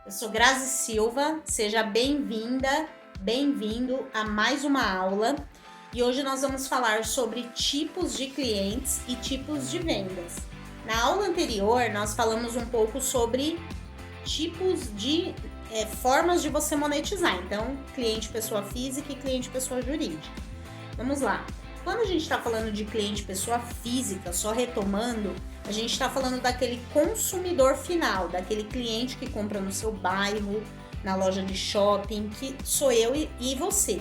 Eu sou Grazi Silva, seja bem-vinda, bem-vindo a mais uma aula. E hoje nós vamos falar sobre tipos de clientes e tipos de vendas. Na aula anterior, nós falamos um pouco sobre tipos de formas de você monetizar. Então, cliente pessoa física e cliente pessoa jurídica. Vamos lá. Quando a gente está falando de cliente pessoa física, só retomando, a gente está falando daquele consumidor final, daquele cliente que compra no seu bairro, na loja de shopping, que sou eu e você.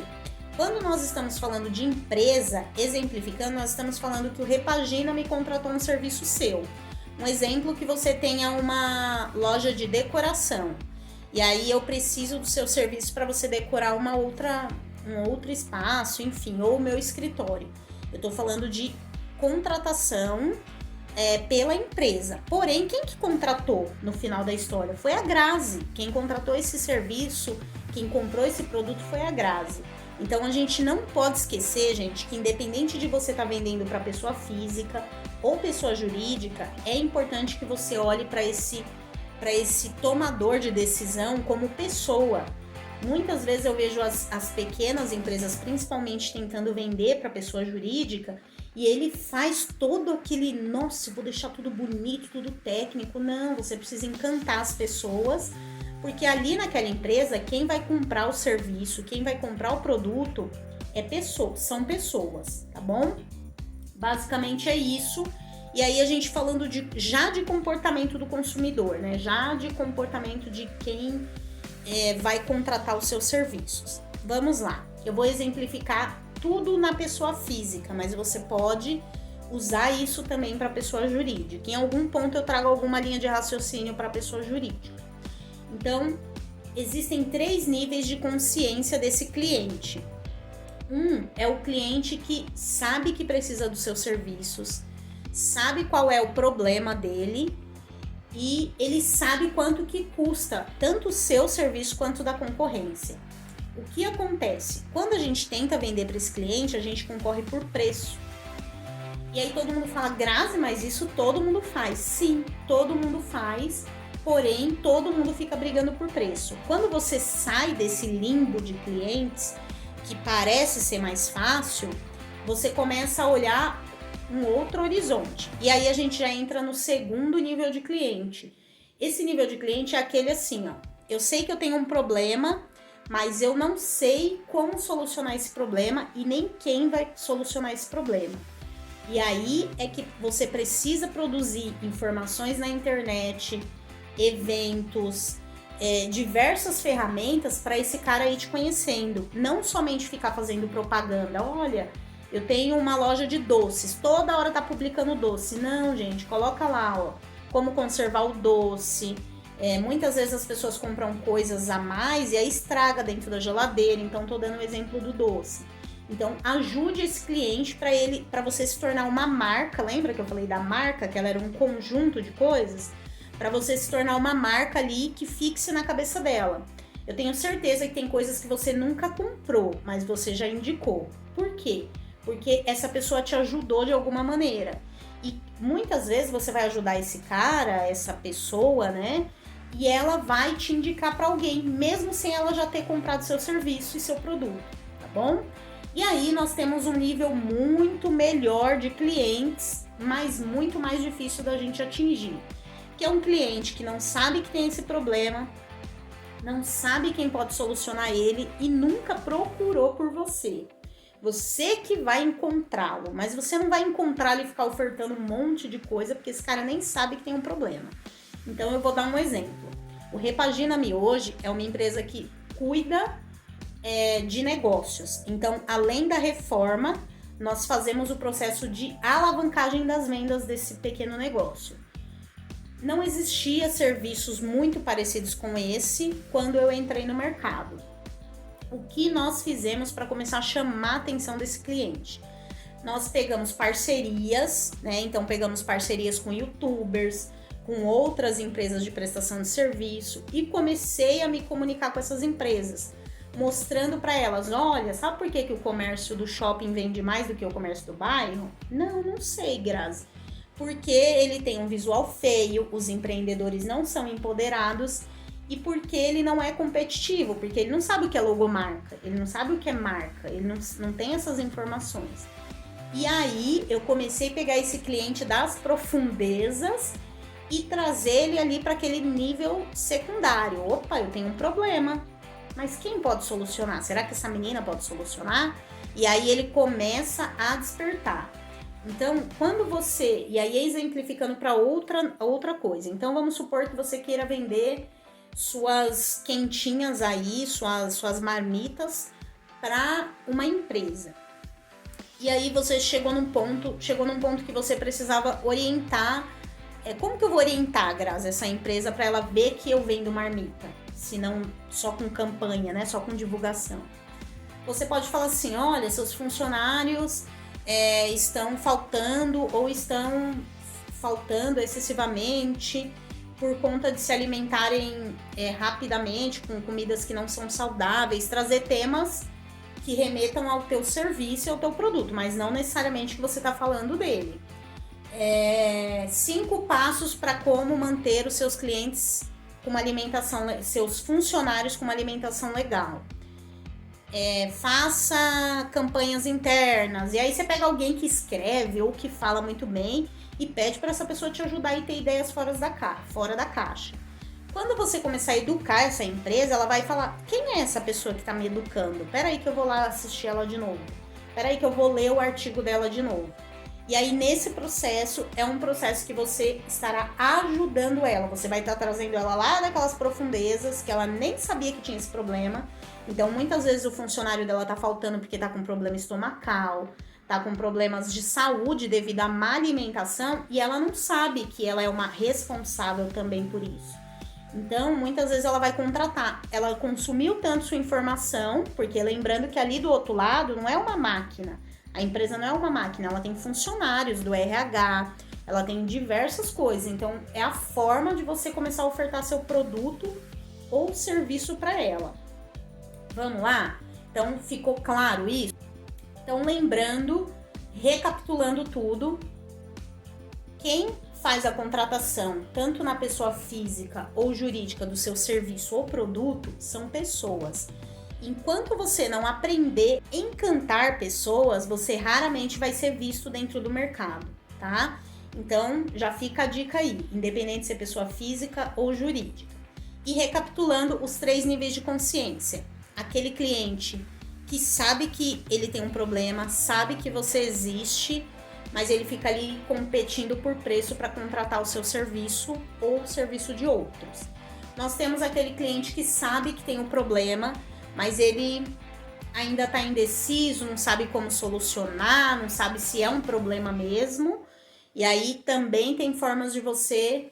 Quando nós estamos falando de empresa, exemplificando, nós estamos falando que o Repagina me contratou um serviço seu. Um exemplo que você tenha uma loja de decoração. E aí eu preciso do seu serviço para você decorar um outro espaço, enfim, ou o meu escritório. Eu estou falando de contratação pela empresa. Porém, quem que contratou no final da história? Foi a Grazi. Quem contratou esse serviço, quem comprou esse produto foi a Grazi. Então, a gente não pode esquecer, gente, que independente de você estar vendendo para pessoa física ou pessoa jurídica, é importante que você olhe para esse tomador de decisão como pessoa. Muitas vezes eu vejo as pequenas empresas, principalmente tentando vender para pessoa jurídica, e ele faz todo aquele, nossa, vou deixar tudo bonito, tudo técnico. Não, você precisa encantar as pessoas, porque ali naquela empresa, quem vai comprar o serviço, quem vai comprar o produto são pessoas, tá bom? Basicamente é isso. E aí a gente falando já de comportamento do consumidor, né? Já de comportamento de quem vai contratar os seus serviços. Vamos lá, eu vou exemplificar tudo na pessoa física, mas você pode usar isso também para pessoa jurídica. Em algum ponto eu trago alguma linha de raciocínio para pessoa jurídica. Então, existem 3 níveis de consciência desse cliente. É o cliente que sabe que precisa dos seus serviços, sabe qual é o problema dele e ele sabe quanto que custa tanto o seu serviço quanto da concorrência. O que acontece? Quando a gente tenta vender para esse cliente, a gente concorre por preço. E aí todo mundo fala, Grazi, mas isso todo mundo faz. Sim, todo mundo faz, porém todo mundo fica brigando por preço. Quando você sai desse limbo de clientes, que parece ser mais fácil, você começa a olhar um outro horizonte. E aí a gente já entra no segundo nível de cliente. Esse nível de cliente é aquele assim, ó. Eu sei que eu tenho um problema, mas eu não sei como solucionar esse problema e nem quem vai solucionar esse problema. E aí é que você precisa produzir informações na internet, eventos, diversas ferramentas para esse cara ir te conhecendo. Não somente ficar fazendo propaganda. Olha, eu tenho uma loja de doces, toda hora tá publicando doce. Não, gente, coloca lá, ó, como conservar o doce. Muitas vezes as pessoas compram coisas a mais e aí estraga dentro da geladeira. Então, tô dando o exemplo do doce. Então, ajude esse cliente para você se tornar uma marca. Lembra que eu falei da marca, que ela era um conjunto de coisas? Para você se tornar uma marca ali que fixe na cabeça dela. Eu tenho certeza que tem coisas que você nunca comprou, mas você já indicou. Por quê? Porque essa pessoa te ajudou de alguma maneira. E muitas vezes você vai ajudar esse cara, essa pessoa, né? E ela vai te indicar para alguém, mesmo sem ela já ter comprado seu serviço e seu produto, tá bom? E aí nós temos um nível muito melhor de clientes, mas muito mais difícil da gente atingir. Que é um cliente que não sabe que tem esse problema, não sabe quem pode solucionar ele e nunca procurou por você. Você que vai encontrá-lo, mas você não vai encontrá-lo e ficar ofertando um monte de coisa, porque esse cara nem sabe que tem um problema. Então eu vou dar um exemplo. O Repagina-me hoje é uma empresa que cuida de negócios. Então, além da reforma, nós fazemos o processo de alavancagem das vendas desse pequeno negócio. Não existia serviços muito parecidos com esse quando eu entrei no mercado. O que nós fizemos para começar a chamar a atenção desse cliente? Nós pegamos parcerias, né? Então pegamos parcerias com youtubers, com outras empresas de prestação de serviço e comecei a me comunicar com essas empresas, mostrando para elas, olha, sabe por que o comércio do shopping vende mais do que o comércio do bairro? Não sei, Grazi. Porque ele tem um visual feio, os empreendedores não são empoderados e porque ele não é competitivo, porque ele não sabe o que é logomarca, ele não sabe o que é marca, ele não tem essas informações. E aí eu comecei a pegar esse cliente das profundezas e trazer ele ali para aquele nível secundário. Opa, eu tenho um problema, mas quem pode solucionar? Será que essa menina pode solucionar? E aí ele começa a despertar. Então, quando você... E aí exemplificando para outra coisa. Então, vamos supor que você queira vender suas quentinhas aí, suas marmitas para uma empresa. E aí você chegou num ponto que você precisava orientar. Como que eu vou orientar, Grazi, essa empresa para ela ver que eu vendo marmita? Se não só com campanha, né? Só com divulgação. Você pode falar assim, olha, seus funcionários estão faltando ou estão faltando excessivamente por conta de se alimentarem rapidamente com comidas que não são saudáveis, trazer temas que remetam ao teu serviço e ao teu produto, mas não necessariamente que você está falando dele. 5 passos para como manter os seus clientes com uma alimentação, seus funcionários com uma alimentação legal. Faça campanhas internas, e aí você pega alguém que escreve ou que fala muito bem e pede para essa pessoa te ajudar e ter ideias fora da caixa. Quando você começar a educar essa empresa, ela vai falar, quem é essa pessoa que está me educando? Peraí que eu vou lá assistir ela de novo. Peraí que eu vou ler o artigo dela de novo. E aí, nesse processo, é um processo que você estará ajudando ela. Você vai estar trazendo ela lá daquelas profundezas que ela nem sabia que tinha esse problema. Então, muitas vezes o funcionário dela tá faltando porque tá com problema estomacal, tá com problemas de saúde devido à má alimentação e ela não sabe que ela é uma responsável também por isso. Então, muitas vezes ela vai contratar. Ela consumiu tanto sua informação, porque lembrando que ali do outro lado não é uma máquina. A empresa não é uma máquina, ela tem funcionários do RH, ela tem diversas coisas. Então, é a forma de você começar a ofertar seu produto ou serviço para ela. Vamos lá? Então, ficou claro isso? Então, lembrando, recapitulando tudo, quem faz a contratação, tanto na pessoa física ou jurídica do seu serviço ou produto, são pessoas. Enquanto você não aprender a encantar pessoas, você raramente vai ser visto dentro do mercado, tá? Então, já fica a dica aí, independente de ser pessoa física ou jurídica. E recapitulando os 3 níveis de consciência. Aquele cliente que sabe que ele tem um problema, sabe que você existe, mas ele fica ali competindo por preço para contratar o seu serviço ou o serviço de outros. Nós temos aquele cliente que sabe que tem um problema, mas ele ainda está indeciso, não sabe como solucionar, não sabe se é um problema mesmo. E aí também tem formas de você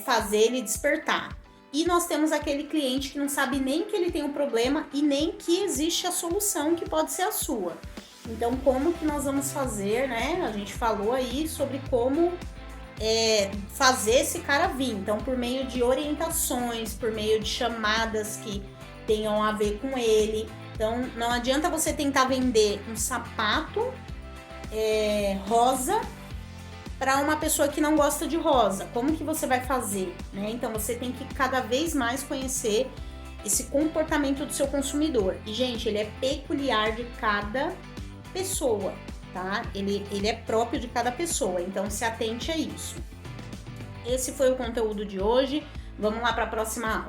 fazer ele despertar. E nós temos aquele cliente que não sabe nem que ele tem um problema e nem que existe a solução que pode ser a sua. Então, como que nós vamos fazer, né? A gente falou aí sobre como fazer esse cara vir. Então, por meio de orientações, por meio de chamadas que tenham a ver com ele. Então, não adianta você tentar vender um sapato rosa para uma pessoa que não gosta de rosa. Como que você vai fazer, né? Então, você tem que cada vez mais conhecer esse comportamento do seu consumidor. E, gente, ele é peculiar de cada pessoa, tá? Ele é próprio de cada pessoa, então se atente a isso. Esse foi o conteúdo de hoje. Vamos lá para a próxima aula.